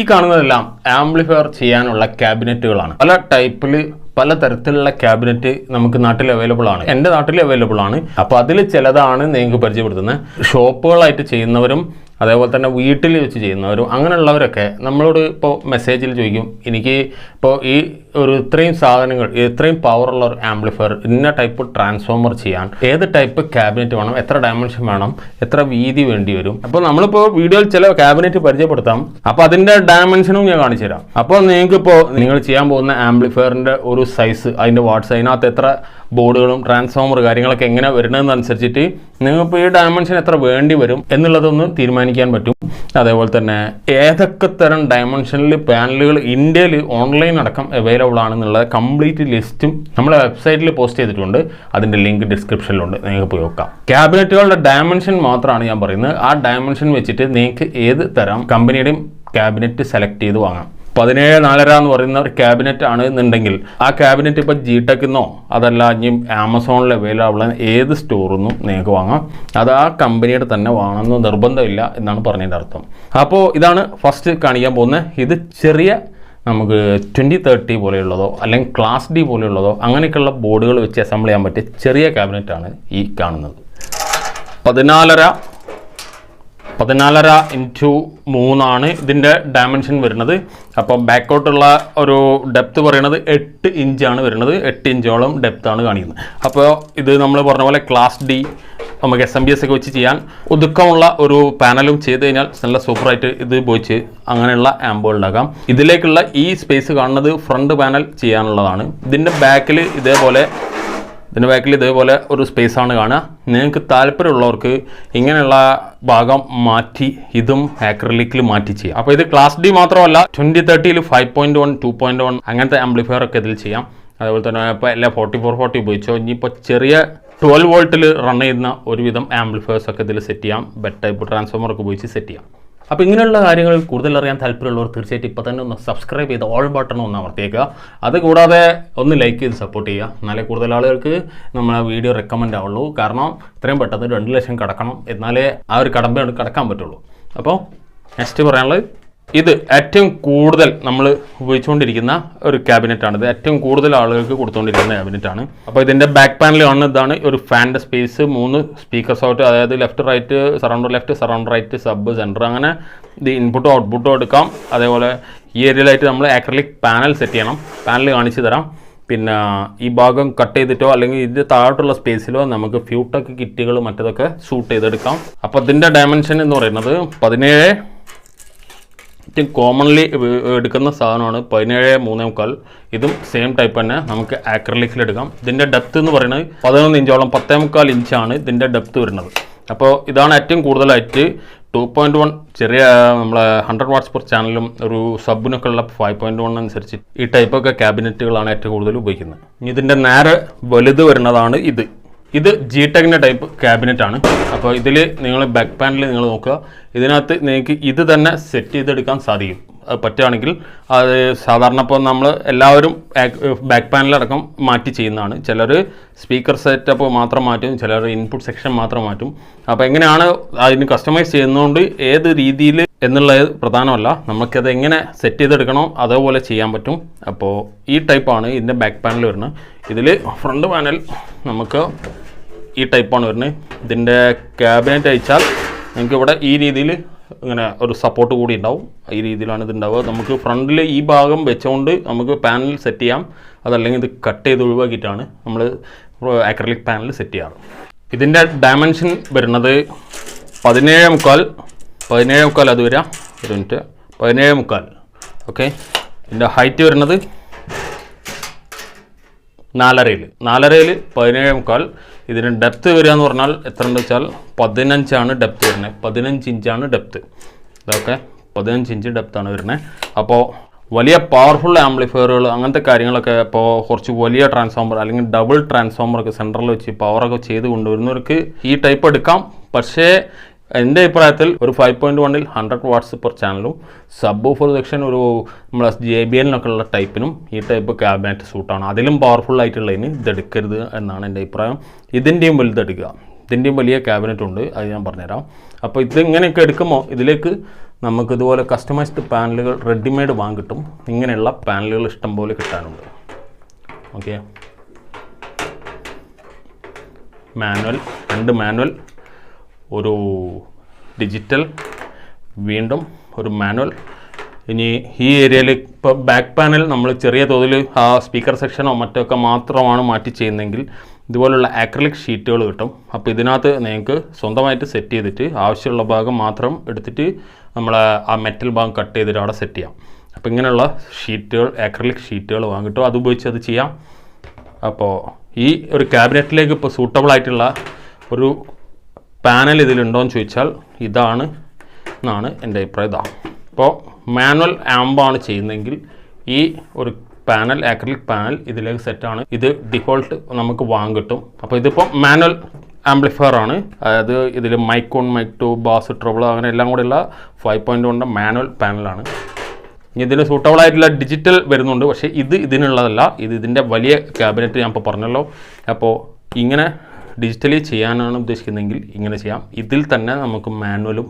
ഈ കാണുന്നതെല്ലാം ആംപ്ലിഫയർ ചെയ്യാനുള്ള ക്യാബിനറ്റുകളാണ്. പല ടൈപ്പിൽ പല തരത്തിലുള്ള ക്യാബിനറ്റ് നമുക്ക് നാട്ടിൽ അവൈലബിൾ ആണ്. എൻ്റെ നാട്ടിൽ അവൈലബിൾ ആണ്. അപ്പോൾ അതിൽ ചിലതാണ് നിങ്ങൾക്ക് പരിചയപ്പെടുത്തുന്നത്. ഷോപ്പുകളായിട്ട് ചെയ്യുന്നവരും അതേപോലെ തന്നെ വീട്ടിൽ വെച്ച് ചെയ്യുന്നവരും അങ്ങനെയുള്ളവരൊക്കെ നമ്മളോട് ഇപ്പോൾ മെസ്സേജിൽ ചോദിക്കും, എനിക്ക് ഇപ്പോൾ ഈ ഒരു ഇത്രയും സാധനങ്ങൾ ഇത്രയും പവറുള്ള ഒരു ആംപ്ലിഫയർ ഇന്ന ടൈപ്പ് ട്രാൻസ്ഫോമർ ചെയ്യാൻ ഏത് ടൈപ്പ് ക്യാബിനറ്റ് വേണം, എത്ര ഡയമെൻഷൻ വേണം, എത്ര വീതി വേണ്ടി വരും. അപ്പോൾ നമ്മളിപ്പോൾ വീഡിയോയിൽ ചില ക്യാബിനറ്റ് പരിചയപ്പെടുത്താം. അപ്പോൾ അതിൻ്റെ ഡയമെൻഷനും ഞാൻ കാണിച്ചു തരാം. അപ്പോൾ നിങ്ങൾക്കിപ്പോൾ നിങ്ങൾ ചെയ്യാൻ പോകുന്ന ആംപ്ലിഫയറിൻ്റെ ഒരു സൈസ്, അതിൻ്റെ വാട്ട്സ്, അതിനകത്ത് എത്ര ബോർഡുകളും ട്രാൻസ്ഫോമർ കാര്യങ്ങളൊക്കെ എങ്ങനെ വരുന്നതെന്നനുസരിച്ചിട്ട് നിങ്ങളിപ്പോൾ ഈ ഡയമെൻഷൻ എത്ര വേണ്ടി വരും എന്നുള്ളതൊന്ന് തീരുമാനിക്കാൻ പറ്റും. അതേപോലെ തന്നെ ഏതൊക്കെ തരം ഡയമെൻഷനിൽ പാനലുകൾ ഇന്ത്യയിൽ ഓൺലൈൻ അടക്കം അവൈലബിൾ ആണെന്നുള്ള കംപ്ലീറ്റ് ലിസ്റ്റും നമ്മുടെ വെബ്സൈറ്റിൽ പോസ്റ്റ് ചെയ്തിട്ടുണ്ട്. അതിൻ്റെ ലിങ്ക് ഡിസ്ക്രിപ്ഷനിലുണ്ട്, നിങ്ങൾക്ക് പോയി നോക്കാം. ക്യാബിനറ്റുകളുടെ ഡയമെൻഷൻ മാത്രമാണ് ഞാൻ പറയുന്നത്. ആ ഡയമെൻഷൻ വെച്ചിട്ട് നിങ്ങൾക്ക് ഏത് തരം കമ്പനിയുടെയും ക്യാബിനറ്റ് സെലക്ട് ചെയ്ത് വാങ്ങാം. 17.4 എന്ന് പറയുന്ന ഒരു ക്യാബിനറ്റ് ആണ് എന്നുണ്ടെങ്കിൽ ആ ക്യാബിനറ്റ് ഇപ്പോൾ ജിടെക്കിന്നോ അതല്ല ഇനി ആമസോണിൽ അവൈലബിൾ ഏത് സ്റ്റോറിൽ നിന്നും നിങ്ങൾക്ക് വാങ്ങാം. അത് ആ കമ്പനിയുടെ തന്നെ വാങ്ങണമെന്ന് നിർബന്ധമില്ല എന്നാണ് പറഞ്ഞതിൻ്റെ അർത്ഥം. അപ്പോൾ ഇതാണ് ഫസ്റ്റ് കാണിക്കാൻ പോകുന്നത്. ഇത് ചെറിയ നമുക്ക് 2030 പോലെയുള്ളതോ അല്ലെങ്കിൽ ക്ലാസ് ഡി പോലെയുള്ളതോ അങ്ങനെയൊക്കെയുള്ള ബോർഡുകൾ വെച്ച് അസംബിൾ ചെയ്യാൻ പറ്റിയ ചെറിയ ക്യാബിനറ്റാണ് ഈ കാണുന്നത്. 14.5 ഇൻറ്റു 3 ഇതിൻ്റെ ഡയമെൻഷൻ വരുന്നത്. അപ്പോൾ ബാക്കോട്ടുള്ള ഒരു ഡെപ്ത് പറയുന്നത് 8 ഇഞ്ചാണ് വരുന്നത്. 8 ഇഞ്ചോളം ഡെപ്താണ് കാണിക്കുന്നത്. അപ്പോൾ ഇത് നമ്മൾ പറഞ്ഞ പോലെ ക്ലാസ് ഡി നമുക്ക് SMBS ഒക്കെ വെച്ച് ചെയ്യാൻ ഒതുക്കമുള്ള ഒരു പാനലും ചെയ്ത് കഴിഞ്ഞാൽ നല്ല സൂപ്പറായിട്ട് ഇത് ഉപയോഗിച്ച് അങ്ങനെയുള്ള ആമ്പുകൾ ഉണ്ടാക്കാം. ഇതിലേക്കുള്ള ഈ സ്പേസ് കാണുന്നത് ഫ്രണ്ട് പാനൽ ചെയ്യാനുള്ളതാണ്. ഇതിൻ്റെ ബാക്കിൽ ഇതേപോലെ ഒരു സ്പേസാണ് കാണുക. നിങ്ങൾക്ക് താല്പര്യമുള്ളവർക്ക് ഇങ്ങനെയുള്ള ഭാഗം മാറ്റി ഇതും ആക്രിലിക്കിൽ മാറ്റി ചെയ്യാം. അപ്പോൾ ഇത് ക്ലാസ് ഡി മാത്രമല്ല 2030 5.1 2.1 അങ്ങനത്തെ ആംപ്ലിഫയർ ഒക്കെ ഇതിൽ ചെയ്യാം. അതേപോലെ തന്നെ ഇപ്പോൾ എല്ലാ 4440 ഉപയോഗിച്ചോ ഇനിയിപ്പോൾ ചെറിയ 12 വോൾട്ടിൽ റൺ ചെയ്യുന്ന ഒരുവിധം ആംപ്ലിഫയേഴ്സ് ഒക്കെ ഇതിൽ സെറ്റ് ചെയ്യാം. ബെഡ് ടൈപ്പ് ട്രാൻസ്ഫോമർ ഒക്കെ ഉപയോഗിച്ച് സെറ്റ് ചെയ്യാം. അപ്പോൾ ഇങ്ങനെയുള്ള കാര്യങ്ങൾ കൂടുതൽ അറിയാൻ താല്പര്യമുള്ളവർ തീർച്ചയായിട്ടും ഇപ്പോൾ തന്നെ ഒന്ന് സബ്സ്ക്രൈബ് ചെയ്ത് ഓൾ ബട്ടൺ ഒന്ന് അമർത്തിയേക്കുക. അതുകൂടാതെ ഒന്ന് ലൈക്ക് ചെയ്ത് സപ്പോർട്ട് ചെയ്യുക. എന്നാലേ കൂടുതൽ ആളുകൾക്ക് നമ്മളെ വീഡിയോ റെക്കമെൻഡ് ആവുള്ളൂ. കാരണം ഇത്രയും പെട്ടെന്ന് 2 ലക്ഷം കടക്കണം, എന്നാലേ ആ ഒരു കടമ്പ കടക്കാൻ പറ്റുള്ളൂ. അപ്പോൾ നെക്സ്റ്റ് പറയാനുള്ളത് ഇത് ഏറ്റവും കൂടുതൽ നമ്മൾ ഉപയോഗിച്ചുകൊണ്ടിരിക്കുന്ന ഒരു ക്യാബിനറ്റാണ്. ഇത് ഏറ്റവും കൂടുതൽ ആളുകൾക്ക് കൊടുത്തുകൊണ്ടിരിക്കുന്ന ക്യാബിനറ്റാണ്. അപ്പോൾ ഇതിൻ്റെ ബാക്ക് പാനൽ കാണുന്ന ഇതാണ്. ഒരു ഫാൻ്റെ സ്പേസ്, 3 സ്പീക്കേഴ്സ് ഔട്ട്, അതായത് left right, surround left, surround right, sub, centre, അങ്ങനെ ഇത് ഇൻപുട്ടും ഔട്ട്പുട്ടും എടുക്കാം. അതേപോലെ ഈ ഏരിയയിലായിട്ട് നമ്മൾ ആക്രിലിക് പാനൽ സെറ്റ് ചെയ്യണം. പാനൽ കാണിച്ചു തരാം. പിന്നെ ഈ ഭാഗം കട്ട് ചെയ്തിട്ടോ അല്ലെങ്കിൽ ഇതിൻ്റെ താഴോട്ടുള്ള സ്പേസിലോ നമുക്ക് ഫ്യൂടെക് കിറ്റുകൾ മറ്റതൊക്കെ ഷൂട്ട് ചെയ്തെടുക്കാം. അപ്പോൾ ഇതിൻ്റെ ഡയമെൻഷൻ എന്ന് പറയുന്നത് 17 കോമൺലി എടുക്കുന്ന സാധനമാണ് 17.3. ഇതും സെയിം ടൈപ്പ് തന്നെ നമുക്ക് ആക്രിലിക്കിലെടുക്കാം. ഇതിൻ്റെ ഡെപ്ത് എന്ന് പറയുന്നത് 11 ഇഞ്ചോളം 10.4 ഇഞ്ചാണ് ഇതിൻ്റെ ഡെപ്ത് വരുന്നത്. അപ്പോൾ ഇതാണ് ഏറ്റവും കൂടുതലായിട്ട് 2.1 ചെറിയ നമ്മളെ 100 വാട്ട്സ് പെർ ചാനലും ഒരു സബിനൊക്കെ ഉള്ള 5.1 അനുസരിച്ച് ഈ ടൈപ്പൊക്കെ ക്യാബിനറ്റുകളാണ് ഏറ്റവും കൂടുതൽ ഉപയോഗിക്കുന്നത്. ഇതിൻ്റെ നേരെ വലുത് വരുന്നതാണ് ഇത് ജിടെക്കിൻ്റെ ടൈപ്പ് ക്യാബിനറ്റ് ആണ്. അപ്പോൾ ഇതിൽ നിങ്ങൾ ബാക്ക് പാനൽ നിങ്ങൾ നോക്കുക. ഇതിനകത്ത് നിങ്ങൾക്ക് ഇത് തന്നെ സെറ്റ് ചെയ്തെടുക്കാൻ സാധിക്കും. അത് പറ്റുകയാണെങ്കിൽ അത് സാധാരണ ഇപ്പോൾ നമ്മൾ എല്ലാവരും ബാക്ക് പാനലടക്കം മാറ്റി ചെയ്യുന്നതാണ്. ചിലർ സ്പീക്കർ സെറ്റപ്പ് മാത്രം മാറ്റും, ചിലർ ഇൻപുട്ട് സെക്ഷൻ മാത്രം മാറ്റും. അപ്പോൾ എങ്ങനെയാണ് അതിന് കസ്റ്റമൈസ് ചെയ്യുന്നതുകൊണ്ട് ഏത് രീതിയിൽ എന്നുള്ളത് പ്രധാനമല്ല, നമുക്കത് എങ്ങനെ സെറ്റ് ചെയ്തെടുക്കണോ അതേപോലെ ചെയ്യാൻ പറ്റും. അപ്പോൾ ഈ ടൈപ്പാണ് ഇതിൻ്റെ ബാക്ക് പാനൽ വരുന്നത്. ഇതിൽ ഫ്രണ്ട് പാനൽ നമുക്ക് ഈ ടൈപ്പാണ് വരുന്നത്. ഇതിൻ്റെ ക്യാബിനറ്റ് അയച്ചാൽ നിങ്ങൾക്ക് ഇവിടെ ഈ രീതിയിൽ ഇങ്ങനെ ഒരു സപ്പോർട്ട് കൂടി ഉണ്ടാവും. ഈ രീതിയിലാണ് ഇത് ഉണ്ടാവുക. നമുക്ക് ഫ്രണ്ടിൽ ഈ ഭാഗം വെച്ചുകൊണ്ട് നമുക്ക് പാനൽ സെറ്റ് ചെയ്യാം. അതല്ലെങ്കിൽ ഇത് കട്ട് ചെയ്ത് ഒഴിവാക്കിയിട്ടാണ് നമ്മൾ ആക്രിലിക് പാനൽ സെറ്റ് ചെയ്യാറ്. ഇതിൻ്റെ ഡയമെൻഷൻ വരുന്നത് 17.4 അത് വരാം. ഒരു മിനിറ്റ്, 17.4. ഓക്കെ. ഇതിൻ്റെ ഹൈറ്റ് വരുന്നത് 4.5 17.4. ഇതിന് ഡെപ്ത് വരിക എന്ന് പറഞ്ഞാൽ എത്ര ഉണ്ട് വെച്ചാൽ 15 ഡെപ്ത് വരുന്നത്. 15 ഇഞ്ചാണ് ഡെപ്ത്. ഇതൊക്കെ 15 ഇഞ്ച് ഡെപ്താണ് വരുന്നത്. അപ്പോൾ വലിയ പവർഫുൾ ആംപ്ലിഫയറുകൾ അങ്ങനത്തെ കാര്യങ്ങളൊക്കെ ഇപ്പോൾ കുറച്ച് വലിയ ട്രാൻസ്ഫോമർ അല്ലെങ്കിൽ ഡബിൾ ട്രാൻസ്ഫോമറൊക്കെ സെൻറ്ററിൽ വെച്ച് പവറൊക്കെ ചെയ്ത് കൊണ്ടുവരുന്നവർക്ക് ഈ ടൈപ്പ് എടുക്കാം. പക്ഷേ എൻ്റെ അഭിപ്രായത്തിൽ ഒരു 5.1 100 വാട്ട്സ് പെർ ചാനലും സബ് ഓഫർ സെക്ഷൻ ഒരു നമ്മളെ JBL ഉള്ള ടൈപ്പിനും ഈ ടൈപ്പ് ക്യാബിനറ്റ് സൂട്ടാണ്. അതിലും പവർഫുൾ ആയിട്ടുള്ളതിന് ഇതെടുക്കരുത് എന്നാണ് എൻ്റെ അഭിപ്രായം. ഇതിൻ്റെയും വലുതെടുക്കുക. ഇതിൻ്റെയും വലിയ ക്യാബിനറ്റ് ഉണ്ട്, അത് ഞാൻ പറഞ്ഞുതരാം. അപ്പോൾ ഇതിങ്ങനെയൊക്കെ എടുക്കുമ്പോൾ ഇതിലേക്ക് നമുക്കിതുപോലെ കസ്റ്റമൈസ്ഡ് പാനലുകൾ റെഡിമെയ്ഡ് വാങ്ങി കിട്ടും. ഇങ്ങനെയുള്ള പാനലുകൾ ഇഷ്ടം പോലെ കിട്ടാനുണ്ട്. ഓക്കെ, മാനുവൽ, 2 മാനുവൽ, ഒരു ഡിജിറ്റൽ, വീണ്ടും ഒരു മാനുവൽ. ഇനി ഈ ഏരിയയിൽ ഇപ്പോൾ ബാക്ക് പാനൽ നമ്മൾ ചെറിയ തോതിൽ ആ സ്പീക്കർ സെക്ഷനോ മറ്റൊക്കെ മാത്രമാണ് മാറ്റി ചെയ്യുന്നതെങ്കിൽ ഇതുപോലുള്ള ആക്രിലിക് ഷീറ്റുകൾ കിട്ടും. അപ്പോൾ ഇതിനകത്ത് നിങ്ങൾക്ക് സ്വന്തമായിട്ട് സെറ്റ് ചെയ്തിട്ട് ആവശ്യമുള്ള ഭാഗം മാത്രം എടുത്തിട്ട് നമ്മൾ ആ മെറ്റൽ ഭാഗം കട്ട് ചെയ്തിട്ട് അവിടെ സെറ്റ് ചെയ്യാം. അപ്പോൾ ഇങ്ങനെയുള്ള ഷീറ്റുകൾ, ആക്രിലിക് ഷീറ്റുകൾ വാങ്ങിട്ടോ അത് ഉപയോഗിച്ച് അത് ചെയ്യാം. അപ്പോൾ ഈ ഒരു ക്യാബിനറ്റിലേക്ക് ഇപ്പോൾ സൂട്ടബിൾ ആയിട്ടുള്ള ഒരു പാനൽ ഇതിലുണ്ടോയെന്ന് ചോദിച്ചാൽ ഇതാണ് എന്നാണ് എൻ്റെ അഭിപ്രായം. ഇപ്പോൾ മാനുവൽ ആംബാണ് ചെയ്യുന്നതെങ്കിൽ ഈ ഒരു പാനൽ, ആക്രിലിക് പാനൽ ഇതിലേക്ക് സെറ്റാണ്. ഇത് ഡിഫോൾട്ട് നമുക്ക് വാങ്ങി കിട്ടും. അപ്പോൾ ഇതിപ്പോൾ മാനുവൽ ആംപ്ലിഫയർ ആണ്. അതായത് ഇതിൽ മൈക്ക് 1, മൈക്ക് 2, ബാസ്, ട്രബിൾ അങ്ങനെ എല്ലാം കൂടെയുള്ള 5.1 മാനുവൽ പാനലാണ്. ഇനി ഇതിന് സൂട്ടബിൾ ആയിട്ടുള്ള ഡിജിറ്റൽ വരുന്നുണ്ട്, പക്ഷേ ഇത് ഇതിനുള്ളതല്ല. ഇത് ഇതിൻ്റെ വലിയ ക്യാബിനറ്റ് ഞാൻ ഇപ്പോൾ പറഞ്ഞല്ലോ. അപ്പോൾ ഇങ്ങനെ ഡിജിറ്റലി ചെയ്യാനാണ് ഉദ്ദേശിക്കുന്നതെങ്കിൽ ഇങ്ങനെ ചെയ്യാം. ഇതിൽ തന്നെ നമുക്ക് മാനുവലും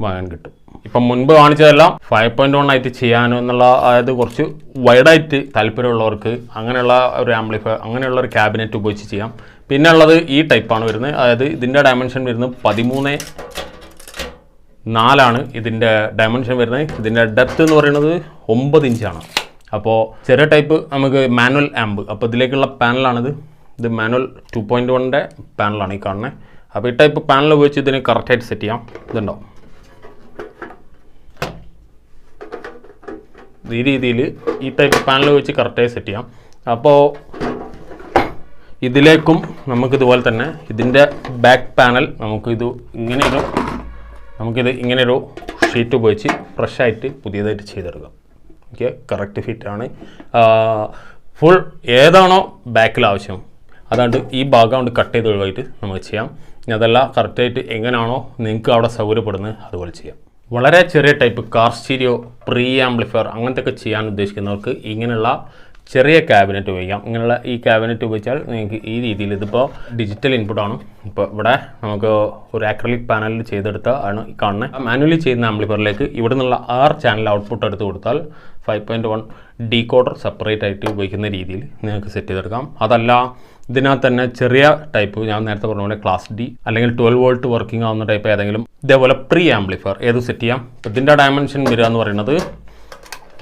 വാങ്ങാൻ കിട്ടും. ഇപ്പം മുൻപ് കാണിച്ചതെല്ലാം 5.1 ആയിട്ട് ചെയ്യാനോ എന്നുള്ള, അതായത് കുറച്ച് വൈഡായിട്ട് താല്പര്യമുള്ളവർക്ക് അങ്ങനെയുള്ള ഒരു ആംപ്ലിഫയർ, അങ്ങനെയുള്ള ഒരു ക്യാബിനറ്റ് ഉപയോഗിച്ച് ചെയ്യാം. പിന്നെ ഉള്ളത് ഈ ടൈപ്പാണ് വരുന്നത്. അതായത് ഇതിൻ്റെ ഡയമെൻഷൻ വരുന്നത് 13.4 ഇതിൻ്റെ ഡയമെൻഷൻ വരുന്നത്. ഇതിൻ്റെ ഡെപ്ത് എന്ന് പറയുന്നത് 9 ഇഞ്ചാണ്. അപ്പോൾ ചെറിയ ടൈപ്പ് നമുക്ക് മാനുവൽ ആംബ്. അപ്പോൾ ഇതിലേക്കുള്ള പാനലാണിത്. ഇത് മാനുവൽ 2.1 പാനലാണ് ഈ കാണുന്നത്. അപ്പോൾ ഈ ടൈപ്പ് പാനൽ ഉപയോഗിച്ച് ഇതിന് കറക്റ്റായിട്ട് സെറ്റ് ചെയ്യാം. ഇതുണ്ടോ, ഈ രീതിയിൽ ഈ ടൈപ്പ് പാനൽ വെച്ച് കറക്റ്റായി സെറ്റ് ചെയ്യാം. അപ്പോൾ ഇതിലേക്കും നമുക്കിതുപോലെ തന്നെ ഇതിൻ്റെ ബാക്ക് പാനൽ നമുക്കിത് ഇങ്ങനെയൊരു ഷീറ്റ് ഉപയോഗിച്ച് ഫ്രഷായിട്ട് പുതിയതായിട്ട് ചെയ്തെടുക്കാം. Okay, correct ഫിറ്റാണ്. ഫുൾ ഏതാണോ ബാക്കിൽ ആവശ്യം അതാണ്ട് ഈ ഭാഗം കൊണ്ട് കട്ട് ചെയ്ത് ഒഴിവായിട്ട് നമുക്ക് ചെയ്യാം. ഇനി അതല്ല, കറക്റ്റായിട്ട് എങ്ങനെയാണോ നിങ്ങൾക്ക് അവിടെ സൗകര്യപ്പെടുന്നത് അതുപോലെ ചെയ്യാം. വളരെ ചെറിയ type car stereo, pre amplifier അങ്ങനത്തെ ഒക്കെ ചെയ്യാൻ ഉദ്ദേശിക്കുന്നവർക്ക് ഇങ്ങനെയുള്ള ചെറിയ ക്യാബിനറ്റ് ഉപയോഗിക്കാം. ഇങ്ങനെയുള്ള ഈ ക്യാബിനറ്റ് ഉപയോഗിച്ചാൽ നിങ്ങൾക്ക് ഈ രീതിയിൽ, ഇതിപ്പോൾ ഡിജിറ്റൽ ഇൻപുട്ടാണ്. ഇപ്പോൾ ഇവിടെ നമുക്ക് ഒരു ആക്രിലിക് പാനലിൽ ചെയ്തെടുത്ത ആണ് ഈ കാണുന്നത്. മാനുവലി ചെയ്യുന്ന ആംപ്ലിഫയറിലേക്ക് ഇവിടെ നിന്നുള്ള 6 ചാനൽ ഔട്ട്പുട്ട് എടുത്ത് കൊടുത്താൽ 5.1 ഡീകോഡർ സെപ്പറേറ്റ് ആയിട്ട് ഉപയോഗിക്കുന്ന രീതിയിൽ നിങ്ങൾക്ക് സെറ്റ് ചെയ്തെടുക്കാം. അതല്ല, ഇതിനകത്ത് തന്നെ ചെറിയ ടൈപ്പ്, ഞാൻ നേരത്തെ പറഞ്ഞ പോലെ ക്ലാസ് ഡി അല്ലെങ്കിൽ 12 വോൾട്ട് വർക്കിംഗ് ആവുന്ന ടൈപ്പ് ഏതെങ്കിലും ഇതേപോലെ പ്രീ ആംപ്ലിഫയർ ഏത് സെറ്റ് ചെയ്യാം. ഇതിൻ്റെ ഡയമെൻഷൻ വരിക എന്ന് പറയുന്നത്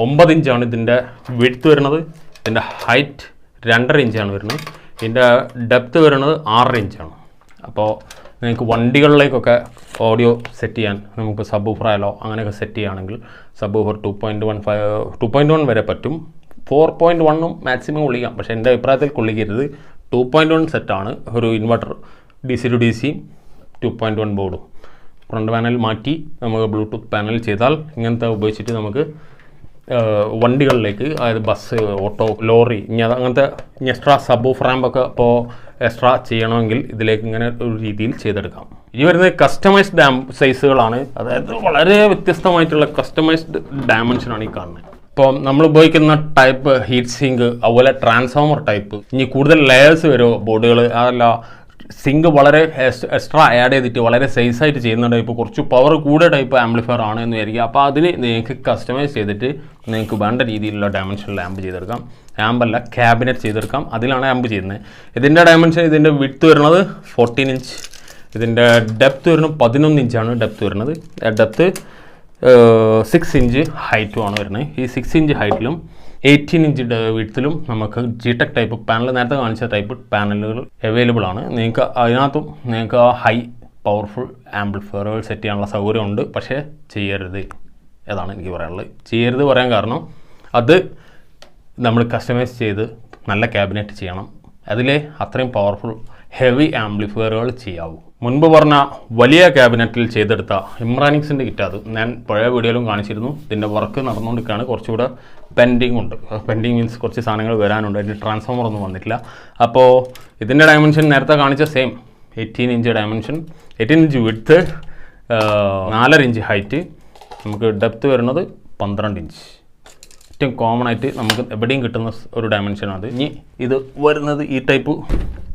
9 ഇഞ്ചാണ് ഇതിൻ്റെ വിഡ്ത്ത് വരുന്നത്. ഇതിൻ്റെ ഹൈറ്റ് 2.5 ഇഞ്ചാണ് വരുന്നത്. ഇതിൻ്റെ ഡെപ്ത് വരുന്നത് 6 ഇഞ്ചാണ്. അപ്പോൾ നിങ്ങൾക്ക് വണ്ടികളിലേക്കൊക്കെ ഓഡിയോ സെറ്റ് ചെയ്യാൻ നമുക്ക് സബ് ഊഫറായാലോ അങ്ങനെയൊക്കെ സെറ്റ് ചെയ്യുകയാണെങ്കിൽ സബ് ഊഫർ 2.1 വരെ പറ്റും. 4.1 മാക്സിമം കൊള്ളിക്കാം. പക്ഷേ എൻ്റെ അഭിപ്രായത്തിൽ കൊള്ളിക്കരുത്. 2.1 സെറ്റാണ്. ഒരു ഇൻവെർട്ടർ DC to DC 2.1 ബോർഡും ഫ്രണ്ട് പാനൽ മാറ്റി നമുക്ക് ബ്ലൂടൂത്ത് പാനൽ ചെയ്താൽ ഇങ്ങനത്തെ ഉപയോഗിച്ചിട്ട് നമുക്ക് വണ്ടികളിലേക്ക്, അതായത് ബസ്, ഓട്ടോ, ലോറി, ഇനി അങ്ങനത്തെ എക്സ്ട്രാ സബ് ഊഫർ റാമ്പൊക്കെ ഇപ്പോൾ എക്സ്ട്രാ ചെയ്യണമെങ്കിൽ ഇതിലേക്ക് ഇങ്ങനെ ഒരു രീതിയിൽ ചെയ്തെടുക്കാം. ഇനി വരുന്നത് കസ്റ്റമൈസ്ഡ് സൈസുകളാണ്. അതായത് വളരെ വ്യത്യസ്തമായിട്ടുള്ള കസ്റ്റമൈസ്ഡ് ഡയമെൻഷനാണ് ഈ കാണുന്നത്. ഇപ്പോൾ നമ്മൾ ഉപയോഗിക്കുന്ന ടൈപ്പ് ഹീറ്റ് സിങ്ക്, അതുപോലെ ട്രാൻസ്ഫോമർ ടൈപ്പ്, ഇനി കൂടുതൽ ലെയേഴ്സ് വരുമോ ബോർഡുകൾ, അതല്ല സിങ്ക് വളരെ എക്സ്ട്രാ ആഡ് ചെയ്തിട്ട് വളരെ സൈസായിട്ട് ചെയ്യുന്ന ടൈപ്പ്, കുറച്ച് പവർ കൂടിയ ടൈപ്പ് ആംപ്ലിഫയർ ആണ് എന്ന് വിചാരിക്കുക. അപ്പോൾ അതിന് നിങ്ങൾക്ക് കസ്റ്റമൈസ് ചെയ്തിട്ട് നിങ്ങൾക്ക് വേണ്ട രീതിയിലുള്ള ഡയമെൻഷനിൽ ആംപ് ചെയ്തെടുക്കാം. ആമ്പല്ല, ക്യാബിനറ്റ് ചെയ്തെടുക്കാം. അതിലാണ് ആംപ് ചെയ്യുന്നത്. ഇതിൻ്റെ ഡയമെൻഷൻ, ഇതിൻ്റെ വിഡ്ത്ത് വരുന്നത് 14 ഇഞ്ച്. ഇതിൻ്റെ ഡെപ്ത് വരുന്നത് 11 ഇഞ്ചാണ് ഡെപ്ത് വരുന്നത്. ഡെപ്ത് 6 ഇഞ്ച് ഹൈറ്റുമാണ് വരുന്നത്. ഈ 6 ഇഞ്ച് ഹൈറ്റിലും 18 ഇഞ്ച് വിഡ്ത്തിലും നമുക്ക് G-Tech ടൈപ്പ് പാനൽ, നേരത്തെ കാണിച്ച ടൈപ്പ് പാനലുകൾ അവൈലബിൾ ആണ്. നിങ്ങൾക്ക് അതിനകത്തും നിങ്ങൾക്ക് ഹൈ പവർഫുൾ ആംപ്ലിഫയറുകൾ സെറ്റ് ചെയ്യാനുള്ള സൗകര്യമുണ്ട്. പക്ഷേ ചെയ്യരുത്, ഏതാണ് എനിക്ക് പറയാനുള്ളത്. ചെയ്യരുത് പറയാൻ കാരണം അത് നമ്മൾ കസ്റ്റമൈസ് ചെയ്ത് നല്ല ക്യാബിനറ്റ് ചെയ്യണം. അതിലെ അത്രയും പവർഫുൾ ഹെവി ആംപ്ലിഫയറുകൾ ചെയ്യാവൂ. മുൻപ് പറഞ്ഞ വലിയ ക്യാബിനറ്റിൽ ചെയ്തെടുത്ത ഇമ്രാനിക്സിൻ്റെ കിറ്റ്, അത് ഞാൻ പഴയ വീഡിയോയിലും കാണിച്ചിരുന്നു. ഇതിൻ്റെ വർക്ക് നടന്നുകൊണ്ടിരിക്കുകയാണ്. കുറച്ചുകൂടെ പെൻഡിങ് ഉണ്ട്. പെൻഡിങ് മീൻസ് കുറച്ച് സാധനങ്ങൾ വരാനുണ്ട്. അതിന് ട്രാൻസ്ഫോമർ ഒന്നും വന്നിട്ടില്ല. അപ്പോൾ ഇതിൻ്റെ ഡയമെൻഷൻ നേരത്തെ കാണിച്ച same 18 inch dimension, 18 inch width, 4.5 inch height, നമുക്ക് ഡെപ്ത് വരുന്നത് 12 ഇഞ്ച്. ഏറ്റവും കോമൺ ആയിട്ട് നമുക്ക് എവിടെയും കിട്ടുന്ന ഒരു ഡയമെൻഷനാണ്. ഇനി ഇത് വരുന്നത് ഈ ടൈപ്പ്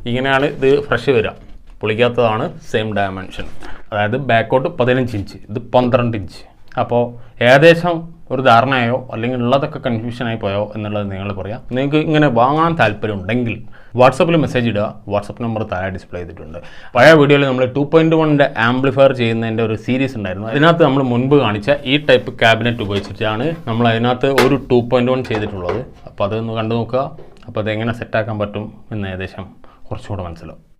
ഇങ്ങനെയാണ്. ഇത് ഫ്രഷ് വരിക, പൊളിക്കാത്തതാണ്. സെയിം ഡയമെൻഷൻ, അതായത് ബാക്കോട്ട് 15 ഇഞ്ച്, ഇത് 12 ഇഞ്ച്. അപ്പോൾ ഏകദേശം ഒരു ധാരണയായോ അല്ലെങ്കിൽ ഉള്ളതൊക്കെ കൺഫ്യൂഷനായി പോയോ എന്നുള്ളത് നിങ്ങൾ പറയാം. നിങ്ങൾക്ക് ഇങ്ങനെ വാങ്ങാൻ താല്പര്യം ഉണ്ടെങ്കിൽ വാട്സപ്പിൽ മെസ്സേജ് ഇടുക. വാട്സപ്പ് നമ്പർ താഴെ ഡിസ്പ്ലേ ചെയ്തിട്ടുണ്ട്. പഴയ വീഡിയോയിൽ നമ്മൾ 2.1 ആംപ്ലിഫയർ ചെയ്യുന്നതിൻ്റെ ഒരു സീരീസ് ഉണ്ടായിരുന്നു. അതിനകത്ത് നമ്മൾ മുൻപ് കാണിച്ച ഈ ടൈപ്പ് ക്യാബിനറ്റ് ഉപയോഗിച്ചിട്ടാണ് നമ്മൾ അതിനകത്ത് ഒരു 2.1 ചെയ്തിട്ടുള്ളത്. അപ്പോൾ അതൊന്ന് കണ്ടു നോക്കുക. അപ്പോൾ അതെങ്ങനെ സെറ്റാക്കാൻ പറ്റും എന്ന് ഏകദേശം കുറച്ചുകൂടെ മനസ്സിലാവും.